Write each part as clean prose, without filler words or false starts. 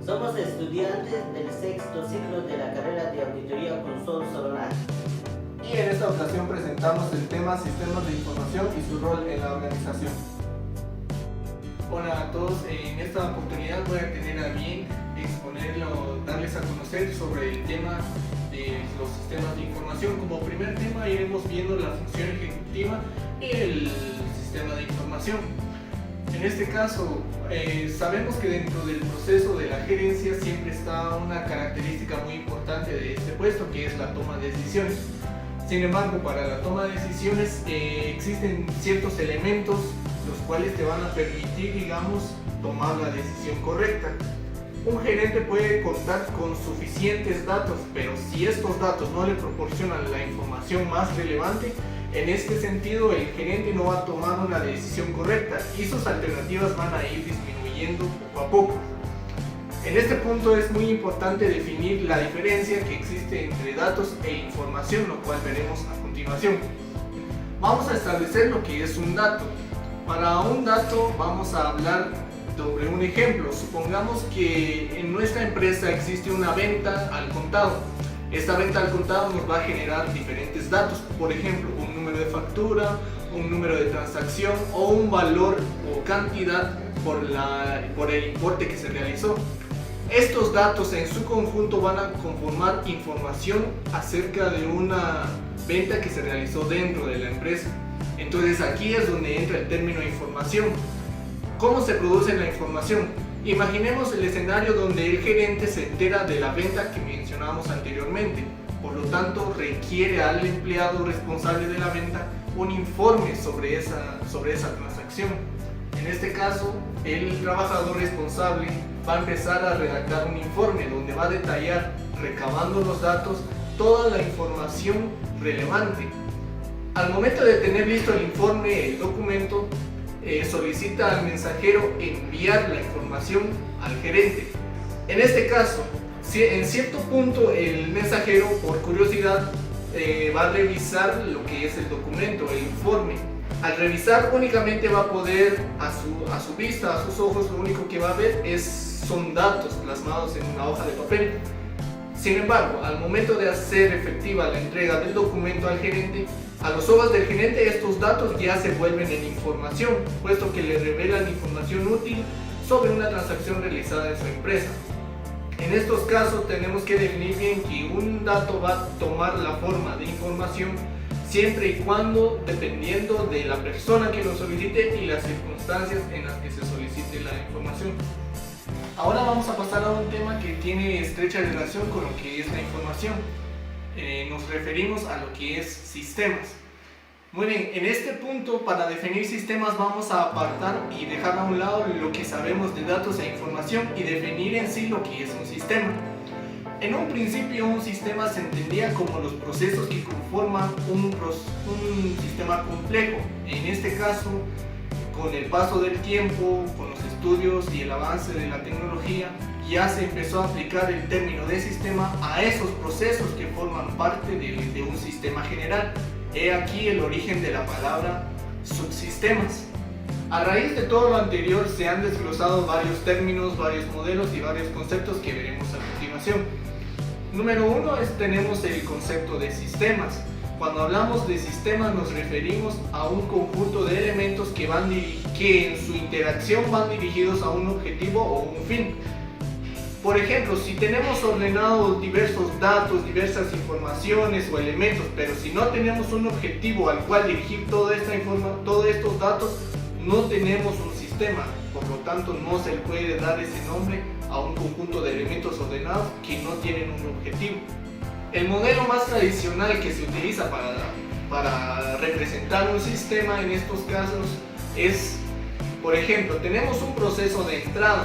Somos estudiantes del sexto ciclo de la carrera de Auditoría con Sol Solar. Y en esta ocasión presentamos el tema Sistemas de Información y su rol en la organización. Hola a todos, en esta oportunidad voy a tener a bien exponerlo, darles a conocer sobre el tema de los sistemas de información. Como primer tema iremos viendo la función ejecutiva y el sistema de información. En este caso, sabemos que dentro del proceso de la gerencia siempre está una característica muy importante de este puesto, que es la toma de decisiones. Sin embargo, para la toma de decisiones existen ciertos elementos los cuales te van a permitir, digamos, tomar la decisión correcta. Un gerente puede contar con suficientes datos, pero si estos datos no le proporcionan la información más relevante, en este sentido el gerente no va a tomar una decisión correcta y sus alternativas van a ir disminuyendo poco a poco. En este punto es muy importante definir la diferencia que existe entre datos e información, lo cual veremos a continuación. Vamos a establecer lo que es un dato. Para un dato vamos a hablar sobre un ejemplo. Supongamos que en nuestra empresa existe una venta al contado. Esta venta al contado nos va a generar diferentes datos, por ejemplo, un número de factura, un número de transacción o un valor o cantidad por el importe que se realizó. Estos datos en su conjunto van a conformar información acerca de una venta que se realizó dentro de la empresa. Entonces aquí es donde entra el término información. ¿Cómo se produce la información? Imaginemos el escenario donde el gerente se entera de la venta que mencionábamos anteriormente. Por lo tanto, requiere al empleado responsable de la venta un informe sobre esa transacción. En este caso, el trabajador responsable va a empezar a redactar un informe donde va a detallar, recabando los datos, toda la información relevante. Al momento de tener listo el informe, el documento, solicita al mensajero enviar la información al gerente. En este caso, si en cierto punto el mensajero, por curiosidad, va a revisar lo que es el documento, el informe. Al revisar únicamente va a poder, a su vista, a sus ojos, lo único que va a ver son datos plasmados en una hoja de papel. Sin embargo, al momento de hacer efectiva la entrega del documento al gerente, a los ojos del gerente estos datos ya se vuelven en información, puesto que le revelan información útil sobre una transacción realizada en su empresa. En estos casos tenemos que definir bien que un dato va a tomar la forma de información siempre y cuando, dependiendo de la persona que lo solicite y las circunstancias en las que se solicite la información. Ahora vamos a pasar a un tema que tiene estrecha relación con lo que es la información. Nos referimos a lo que es sistemas. Muy bien, en este punto, para definir sistemas vamos a apartar y dejar a un lado lo que sabemos de datos e información y definir en sí lo que es un sistema. En un principio, un sistema se entendía como los procesos que conforman un sistema complejo. En este caso, con el paso del tiempo, con los estudios y el avance de la tecnología, ya se empezó a aplicar el término de sistema a esos procesos que forman parte de un sistema general. He aquí el origen de la palabra subsistemas. A raíz de todo lo anterior se han desglosado varios términos, varios modelos y varios conceptos que veremos a continuación. Número uno tenemos el concepto de sistemas. Cuando hablamos de sistemas nos referimos a un conjunto de elementos que en su interacción van dirigidos a un objetivo o un fin. Por ejemplo, si tenemos ordenados diversos datos, diversas informaciones o elementos, pero si no tenemos un objetivo al cual dirigir todos estos datos, no tenemos un sistema. Por lo tanto, no se le puede dar ese nombre a un conjunto de elementos ordenados que no tienen un objetivo. El modelo más tradicional que se utiliza para representar un sistema en estos casos es, por ejemplo, tenemos un proceso de entrada.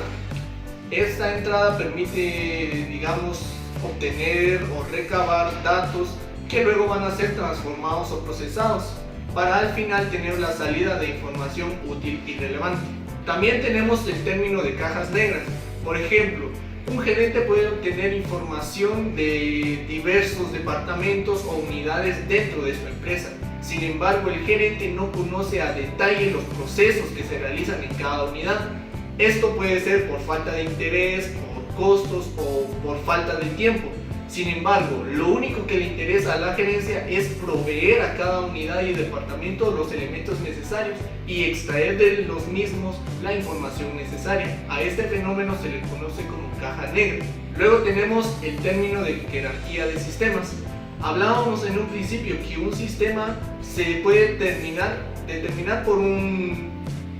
Esta entrada permite, digamos, obtener o recabar datos que luego van a ser transformados o procesados para al final tener la salida de información útil y relevante. También tenemos el término de cajas negras. Por ejemplo, un gerente puede obtener información de diversos departamentos o unidades dentro de su empresa. Sin embargo, el gerente no conoce a detalle los procesos que se realizan en cada unidad. Esto puede ser por falta de interés, por costos o por falta de tiempo. Sin embargo, lo único que le interesa a la gerencia es proveer a cada unidad y departamento los elementos necesarios y extraer de los mismos la información necesaria. A este fenómeno se le conoce como caja negra. Luego tenemos el término de jerarquía de sistemas. Hablábamos en un principio que un sistema se puede determinar por un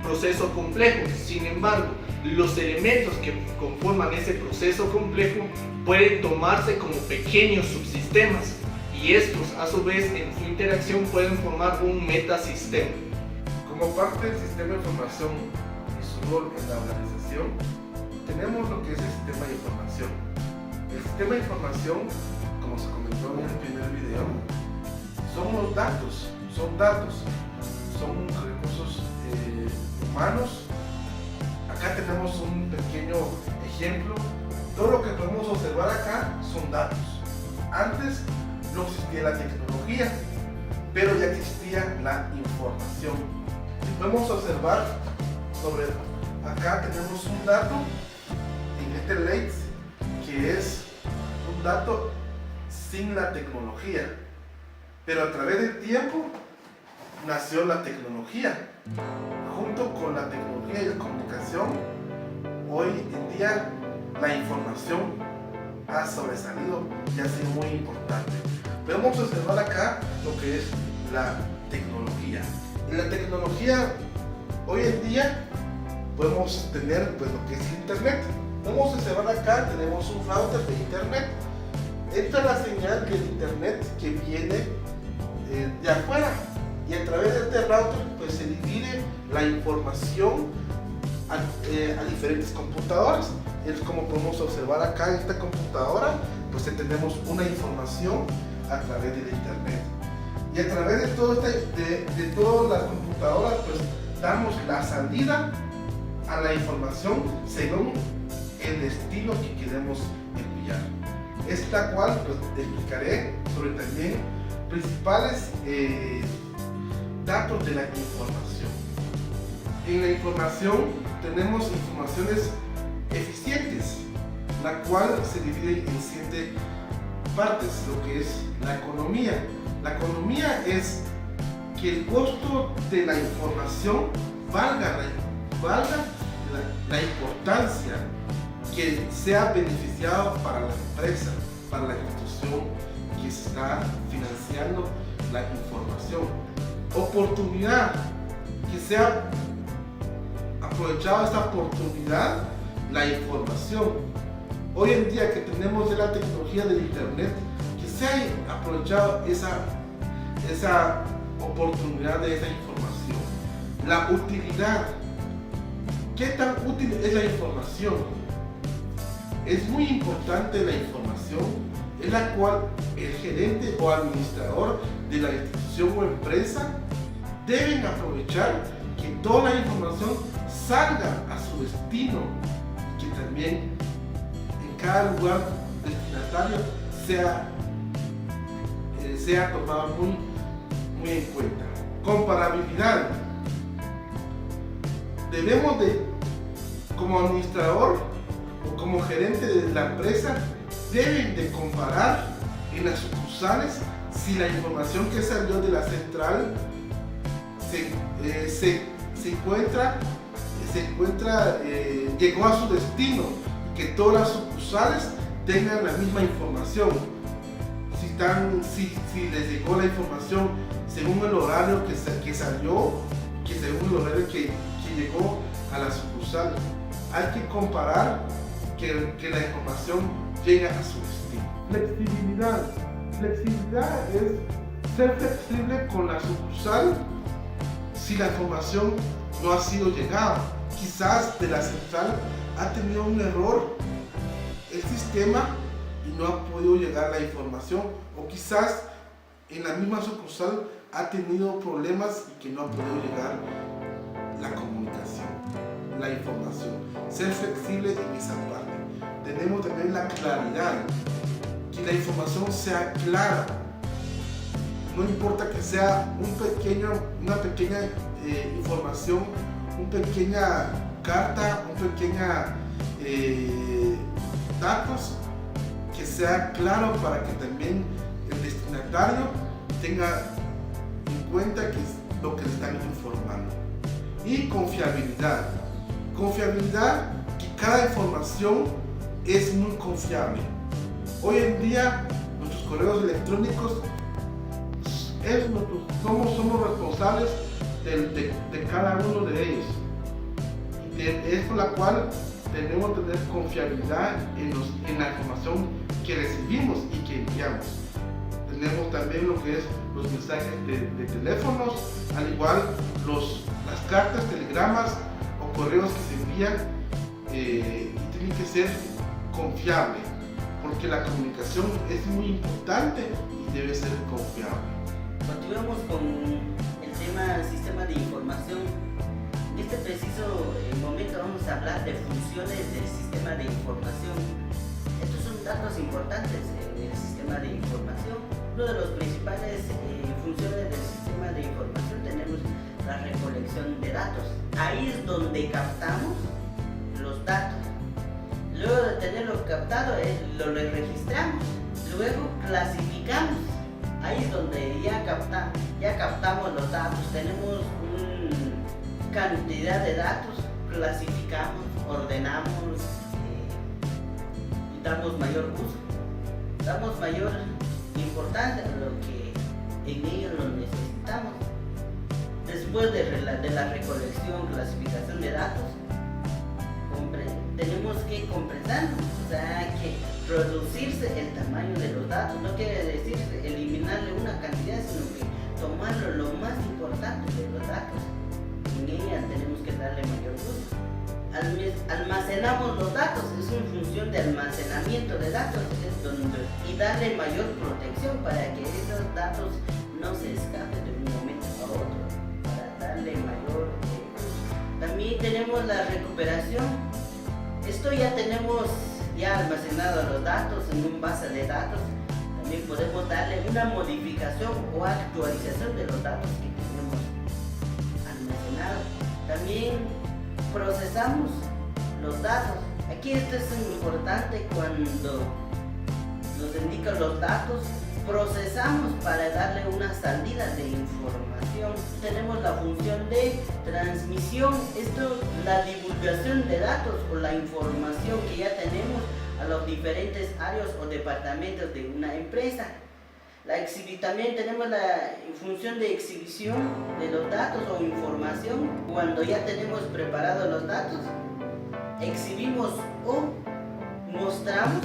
proceso complejo. Sin embargo, los elementos que conforman ese proceso complejo pueden tomarse como pequeños subsistemas y estos a su vez en su interacción pueden formar un metasistema. Como parte del sistema de información y su rol en la organización, tenemos lo que es el sistema de información. El sistema de información, como se comentó en el primer video, son los datos, son recursos humanos. Acá tenemos un pequeño ejemplo. Todo lo que podemos observar acá son datos. Antes no existía la tecnología, pero ya existía la información. Y podemos observar sobre acá tenemos un dato en este late que es un dato sin la tecnología, pero a través del tiempo nació la tecnología. Junto con la tecnología y la comunicación, hoy en día la información ha sobresalido y ha sido muy importante. Podemos observar acá lo que es la tecnología. En la tecnología, hoy en día, podemos tener pues, lo que es internet. Podemos observar acá, tenemos un router de internet. Entra la señal del internet que viene de afuera. Y a través de este router pues, se divide la información a diferentes computadoras. Es como podemos observar acá en esta computadora, pues tenemos una información a través del internet. Y a través de todas las computadoras pues damos la salida a la información según el destino que queremos enviar. Esta cual pues, te explicaré sobre también principales datos de la información. En la información tenemos informaciones eficientes, la cual se divide en 7 partes, lo que es la economía. La economía es que el costo de la información valga la importancia, que sea beneficiado para la empresa, para la institución que está financiando la información. Oportunidad, que sea aprovechado esta oportunidad, la información. Hoy en día que tenemos de la tecnología del internet, que se ha aprovechado esa oportunidad de esa información. La utilidad, ¿qué tan útil es la información? Es muy importante la información, en la cual el gerente o administrador de la institución o empresa deben aprovechar que toda la información salga a su destino y que también en cada lugar destinatario sea tomado muy en cuenta. Comparabilidad. Debemos de, como administrador o como gerente de la empresa, deben de comparar en las sucursales si la información que salió de la central llegó a su destino, que todas las sucursales tengan la misma información. Si les llegó la información según el horario que salió, que según el horario que llegó a la sucursal. Hay que comparar que la información llega a su destino. Flexibilidad. Flexibilidad es ser flexible con la sucursal si la información no ha sido llegada. Quizás de la central ha tenido un error el sistema y no ha podido llegar la información, o quizás en la misma sucursal ha tenido problemas y que no ha podido llegar la comunicación, la información. Ser flexible en esa parte. Tenemos también la claridad, que la información sea clara. No importa que sea una pequeña información, una pequeña carta, una pequeña datos que sea claro para que también el destinatario tenga en cuenta que es lo que le están informando. Y confiabilidad. Confiabilidad, que cada información es muy confiable. Hoy en día nuestros correos electrónicos somos responsables de cada uno de ellos. Es por la cual tenemos que tener confiabilidad en la información que recibimos y que enviamos. Tenemos también lo que es los mensajes de teléfonos, al igual las cartas, telegramas o correos que se envían, tienen que ser confiables, porque la comunicación es muy importante y debe ser confiable. Continuamos con el tema sistema de información. En este preciso momento vamos a hablar de funciones del sistema de información. Estos son datos importantes en el sistema de información. Una de las principales funciones del sistema de información tenemos la recolección de datos. Ahí es donde captamos los datos. Luego de tenerlo captado, lo registramos. Luego clasificamos. Ahí es donde ya captamos los datos. Tenemos una cantidad de datos, clasificamos, ordenamos y damos mayor uso. Damos mayor importancia a lo que en ellos lo necesitamos. Después de la recolección, clasificación de datos, tenemos que comprensarlos, o sea, que reducirse el tamaño de los datos. No quiere decir eliminarle una cantidad, sino que tomarlo lo más importante de los datos. En ella tenemos que darle mayor uso. Almacenamos los datos, es una función de almacenamiento de datos, y darle mayor protección para que esos datos no se escapen de un momento a otro, para darle mayor uso. También tenemos la recuperación. Esto ya tenemos almacenado los datos en un base de datos. También podemos darle una modificación o actualización de los datos que tenemos almacenados. También procesamos los datos. Aquí esto es importante cuando nos indican los datos. Procesamos para darle una salida de información. Tenemos la función de transmisión. Esto, la divulgación de datos o la información que ya tenemos a los diferentes áreas o departamentos de una empresa. También tenemos la función de exhibición de los datos o información. Cuando ya tenemos preparados los datos, exhibimos o mostramos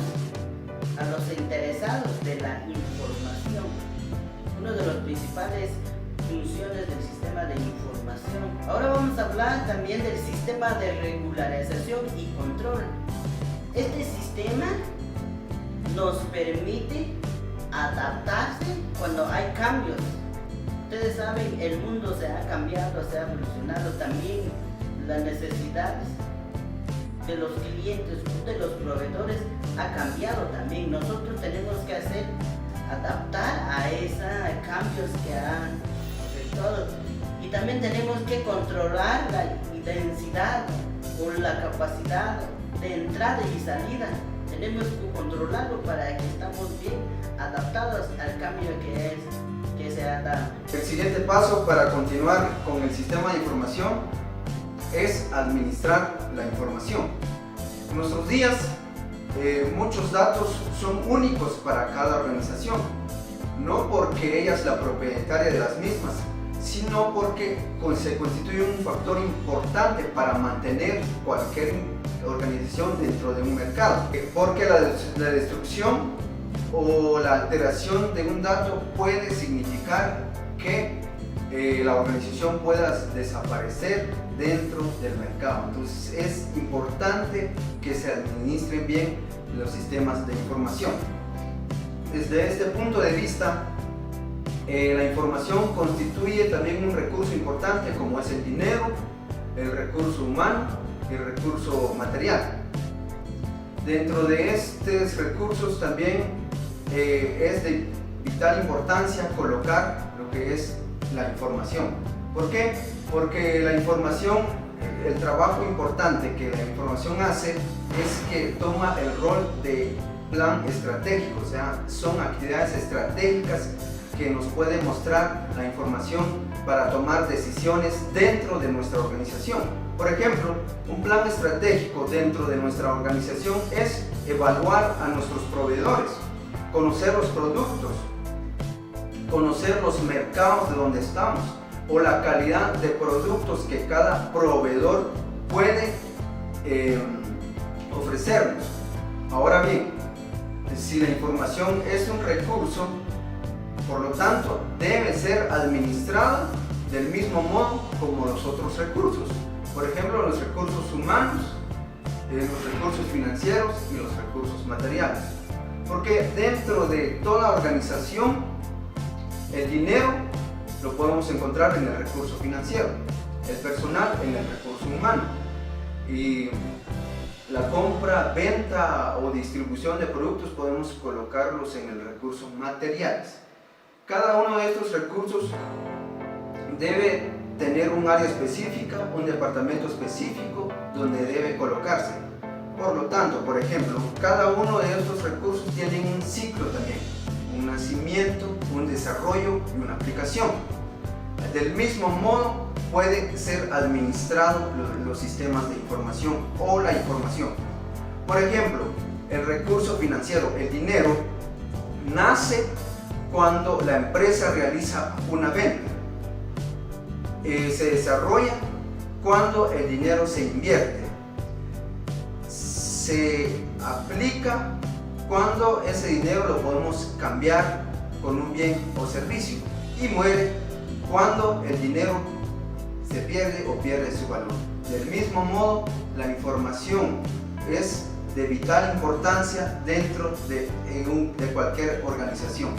a los interesados de la información. Una de las principales funciones del sistema de información. Ahora vamos a hablar también del sistema de regularización y control. Este sistema nos permite adaptarse cuando hay cambios. Ustedes saben, el mundo se ha cambiado, se ha evolucionado, también las necesidades de los clientes, de los proveedores ha cambiado también. Nosotros tenemos que adaptar a esos cambios que han afectado, y también tenemos que controlar la densidad o la capacidad de entrada y salida. Tenemos que controlarlo para que estemos bien adaptados al cambio que se ha dado. El siguiente paso para continuar con el sistema de información es administrar la información. En nuestros días, muchos datos son únicos para cada organización, no porque ella es la propietaria de las mismas, sino porque se constituye un factor importante para mantener cualquier organización dentro de un mercado. Porque la destrucción o la alteración de un dato puede significar que la organización pueda desaparecer dentro del mercado. Entonces es importante que se administren bien los sistemas de información. Desde este punto de vista, la información constituye también un recurso importante, como es el dinero, el recurso humano y el recurso material. Dentro de estos recursos también es de vital importancia colocar lo que es la información. ¿Por qué? Porque la información el trabajo importante que la información hace es que toma el rol de plan estratégico, o sea, son actividades estratégicas que nos puede mostrar la información para tomar decisiones dentro de nuestra organización. Por ejemplo, un plan estratégico dentro de nuestra organización es evaluar a nuestros proveedores, conocer los productos, conocer los mercados de donde estamos o la calidad de productos que cada proveedor puede ofrecernos. Ahora bien, si la información es un recurso, por lo tanto, debe ser administrada del mismo modo como los otros recursos. Por ejemplo, los recursos humanos, los recursos financieros y los recursos materiales. Porque dentro de toda organización, el dinero lo podemos encontrar en el recurso financiero, el personal en el recurso humano y la compra, venta o distribución de productos podemos colocarlos en el recurso materiales. Cada uno de estos recursos debe tener un área específica, un departamento específico donde debe colocarse. Por lo tanto, por ejemplo, cada uno de estos recursos tiene un ciclo también, un nacimiento, un desarrollo y una aplicación. Del mismo modo puede ser administrado los sistemas de información o la información. Por ejemplo, el recurso financiero, el dinero, nace cuando la empresa realiza una venta. Se desarrolla cuando el dinero se invierte. Se aplica cuando ese dinero lo podemos cambiar con un bien o servicio. Y muere cuando el dinero se pierde o pierde su valor. Del mismo modo, la información es de vital importancia dentro de cualquier organización.